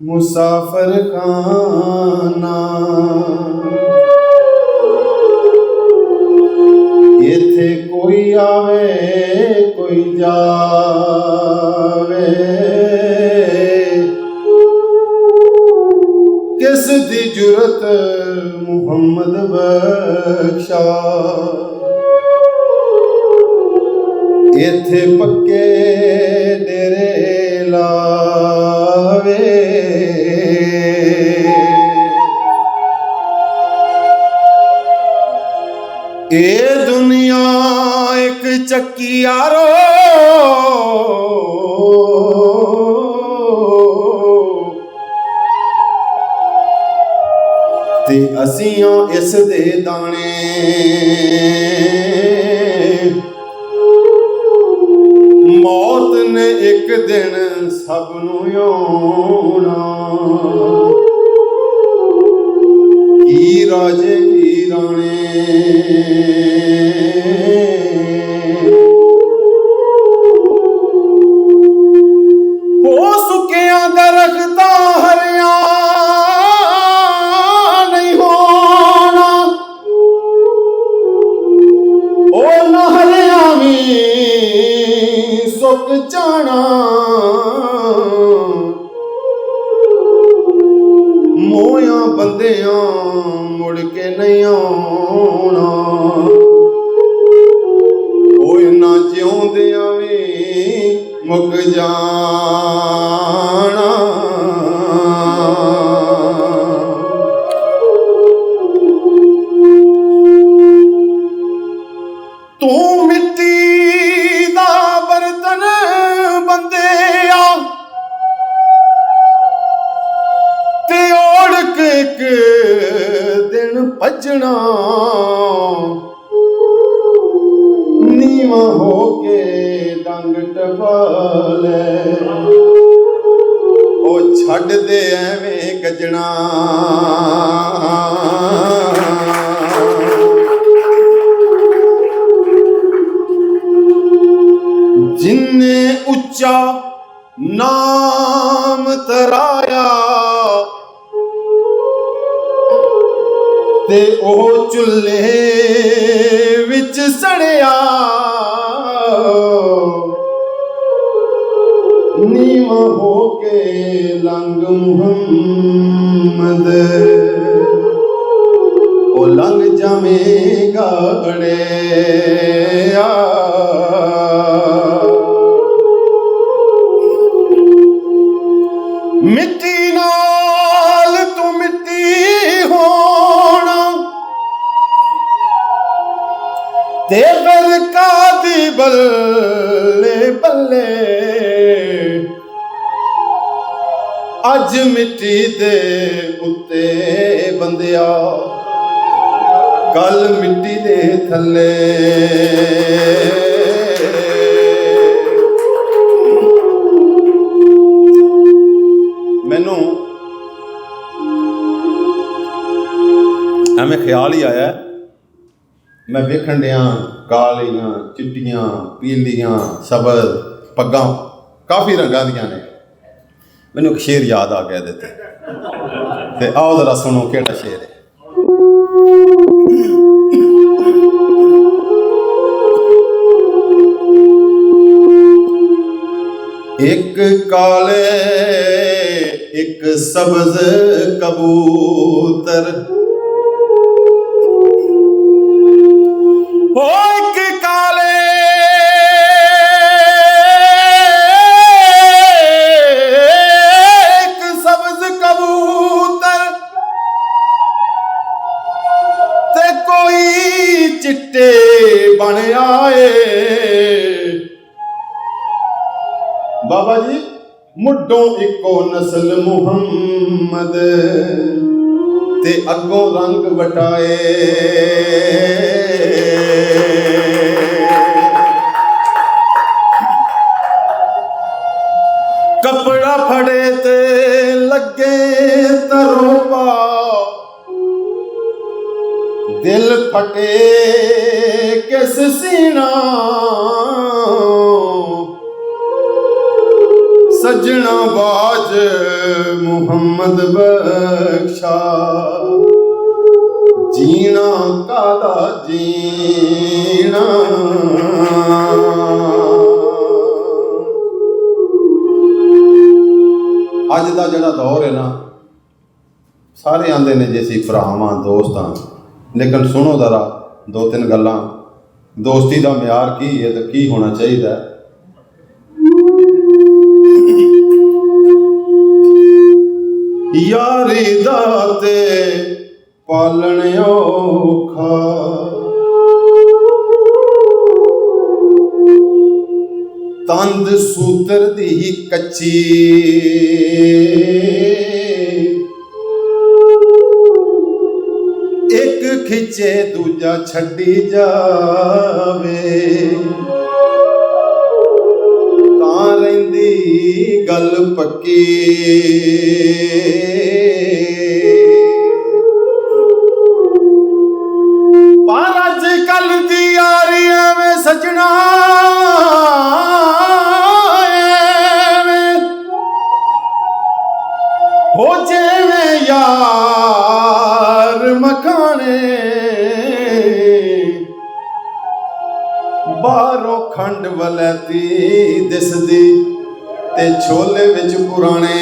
मुसाफिर खाना। इत्थे कोई आवे कोई जावे, किस दी जुरत मुहम्मद बख्शा। इत्थे पक्के डेरे लावे, ए दुनिया एक चक्की यारो, ते असियां इस दे दाने। मौत ने एक दिन सब नूं आउणा, की राजे की राणे। हो सुकिया दरख्तां हरियां नहीं होना, ओ न हरियां वी सुक जाना। मोया बंदियां मुड़ के नहीं आउणा, ओ इन्हां जिउंदियां वी मुक जाना। तू मिट्टी दा बर्तन बंदिया, ते ओढ़ के एक दिन भजना। नीवा हो के डंग टपाले, ओ छड्ड दे एवें गजना। जिन्ने उच्चा नाम तराया, ते ओ चुल्हे विच सड़िया। नीवा हो के लंघ मुहम्मद, ओ लंघ जावेगा अड़िया। मिट्टी नाल तू मिट्टी होना, ते फिर कादी बल्ले बल्ले। अज मिट्टी दे उत्ते बंदिया, कल मिट्टी दे थल्ले। मैनू एवें ख्याल ही आया, मैं वेखण दियां कालियां चिट्टियां पीलियां सबज पग्गां काफ़ी रंगां दियां ने। मैनू एक शेर याद आ गया इहदे ते आओ जरा सुनो केड़ा शेर है। एक काले एक सब्ज कबूतर, ओ एक काले एक सब्ज कबूतर, ते कोई चिट्टे बन आए। बाबा जी मुड्डों इको नस्ल मुहम्मद, ते अगों रंग वटाए। कपड़ा फड़े ते लगे तरोपा, दिल फटे किस सीना। सजना बाज मुहम्मद बख्शा, जीना कादा जीना। अज का जिहड़ा दौर है ना, सारे आंदे ने जे असीं भरावां दोस्त हां, लेकिन सुनो जरा दो तीन गल्लां। दोस्ती का म्यार की है तो की होना चाहिए। यारी दाते पालन औखा, तंद सूत्र दी कच्ची, एक खिचे दूजा छड्डी जावे, तां रहिंदी गल पक्की। पर अज कल दी यारी एवें सजना, हो जेवें यार मखाने, बाहरों खंड वलैती दिसदी ते छोले विच पुराने।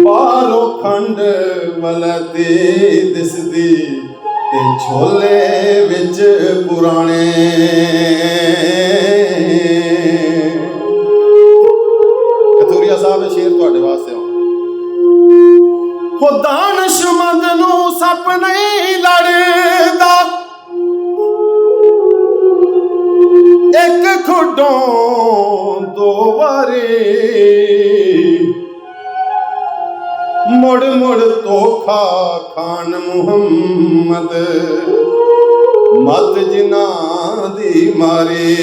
बाहरों खंड वलैती दिसदी ते छोले विच पुराने। कथूरिया साहब शेर तुहाडे वास्ते हो। दानशमंद नूं सप नहीं लड़दा, एक खुडों दो वारी, मुड़ मुड़ धोखा खान मुहम्मद, मत जिना दी मारी।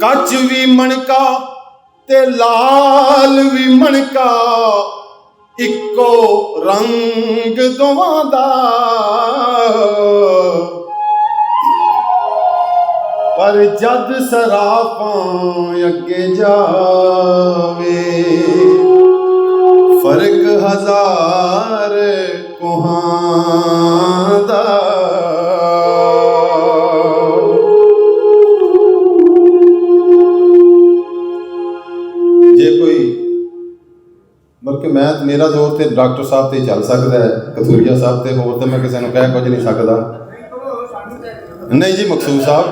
कच भी मणका ते लाल भी मणका, इक्को रंग दोवां दा, पर जद सराफां अगे जावे, फर्क हजार कोहां दा। जे कोई बल्कि मैं मेरा जोर तो डॉक्टर साहब से चल सकता है, कथूरिया साहब से होर तो मैं किसी को कह कुछ नहीं सकता। नहीं जी मकसूद साहब,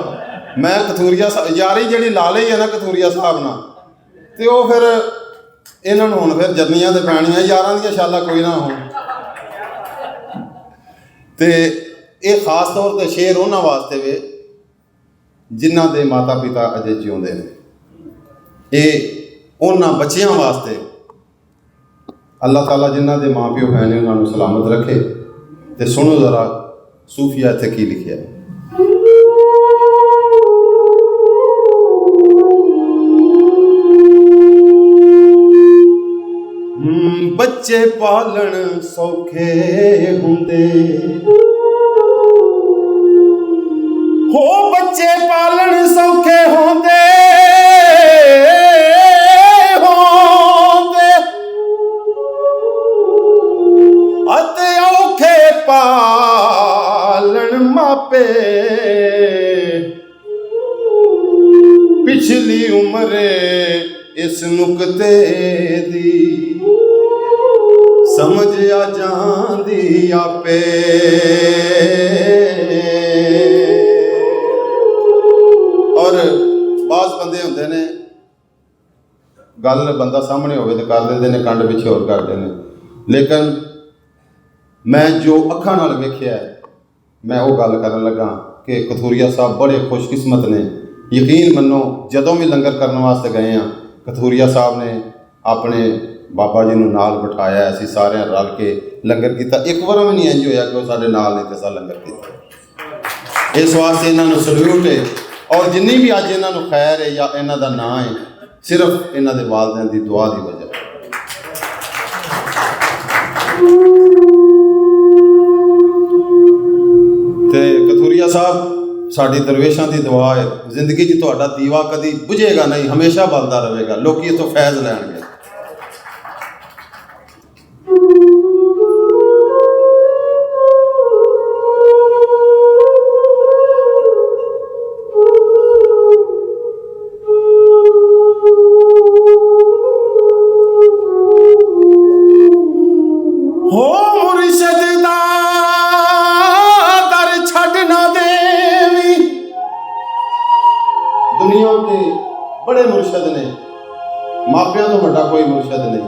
मैं कथूरिया यारी जी ला ली है ना कथूरिया साहब ना, तो वो फिर इन्होंने हुण फिर जरनियां तो पैणियां, यारां दियां शाला कोई ना हो। तो ये खास तौर पर शेर उन्होंने वास्ते वे जिन्हां दे माता पिता अजे जिउंदे ने। ये उन्हां बच्चियां वास्ते अल्लाह ताला जिन्हां दे माँ प्यो हैं ने उन्होंने सलामत रखे। तो सुनो जरा सूफिया इत्थे की लिखिया। बच्चे पालन सौखे हुंदे, हो बच्चे पालन सौखे होंदे, अते औखे पालन मापे, पिछली उम्रे इस नुकते दी, समझ आ जांदी आपे। और बास बंदे होंदे ने गल बंदा सामने होवे तो कर देंदे ने, कंड पिछे होर करदे ने। लेकिन मैं जो अखां नाल वेखिया है, मैं वो गल करन लगा कि कथूरिया साहब बड़े खुशकिस्मत ने। यकीन मनो जदों भी लंगर करने वास्ते गए हैं, कथूरिया साहब ने अपने बाबा जी नूं नाल बिठाया, असीं सारे रल के लंगर किया। एक बार भी नहीं इंज होया कि वो साडे नाल नहीं ते लंगर किया। इस वास्ते इन्हां नूं सल्यूट है। और जिन्नी भी अज इन्हां नूं खैर है या इन्हां दा नां है, सिर्फ इन्हां दे वालिदैन दी दुआ दी वजह। ਤੇ ਕਥੂਰੀਆ ਸਾਹਿਬ, ਸਾਡੀ ਦਰਵੇਸ਼ਾਂ ਦੀ ਦੁਆ ਹੈ, ਜ਼ਿੰਦਗੀ 'ਚ ਤੁਹਾਡਾ ਦੀਵਾ ਕਦੀ ਬੁਝੇਗਾ ਨਹੀਂ, ਹਮੇਸ਼ਾ ਬਲਦਾ ਰਹੇਗਾ, ਲੋਕੀ ਇੱਥੋਂ ਫੈਜ਼ ਲੈਣਗੇ। ਹੋ ਮੁਰਸ਼ਦ ਦਾ ਦਰ ਛੱਡ ਨਾ ਦੇਵੀ। ਦੁਨੀਆ ਤੇ ਬੜੇ ਮੁਰਸ਼ਦ ਨੇ, ਮਾਪਿਆਂ ਤੋਂ ਵੱਡਾ ਕੋਈ ਮੁਰਸ਼ਦ ਨਹੀਂ।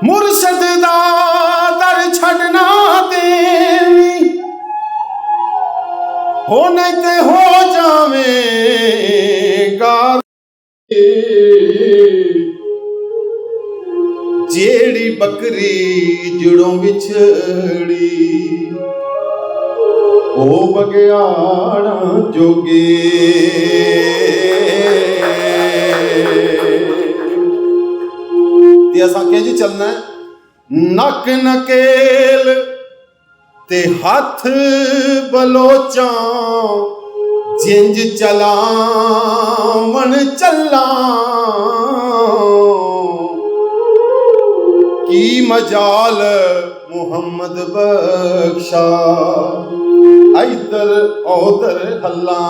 ਮੁਰਸ਼ਦ ਦਾ ਦਰ ਛੱਡ ਨਾ ਦੇਵੀ, ਹੋ ਨਹੀਂ ਤੇ ਹੋ ਜਾਵੇਗਾ ਜਿਹੜੀ ਬੱਕਰੀ ਜੜੋਂ ਵਿਛੜੀ, ਉਹ ਬਗਿਆੜਾਂ ਜੋਗੇ। ਤੇ ਅਸਾਂ ਕਿੰਜ ਚੱਲਣਾ ਹੈ? ਨੱਕ ਨਕੇਲ ਤੇ ਹੱਥ ਬਲੋਚਾਂ, ਜਿੰਜ ਚਲਾਵਣ ਚੱਲਾਂ। ਕੀ ਮਜਾਲ ਮੁਹੰਮਦ ਬਖਸ਼ਾ, ਇਧਰ ਉਧਰ ਹੱਲਾਂ।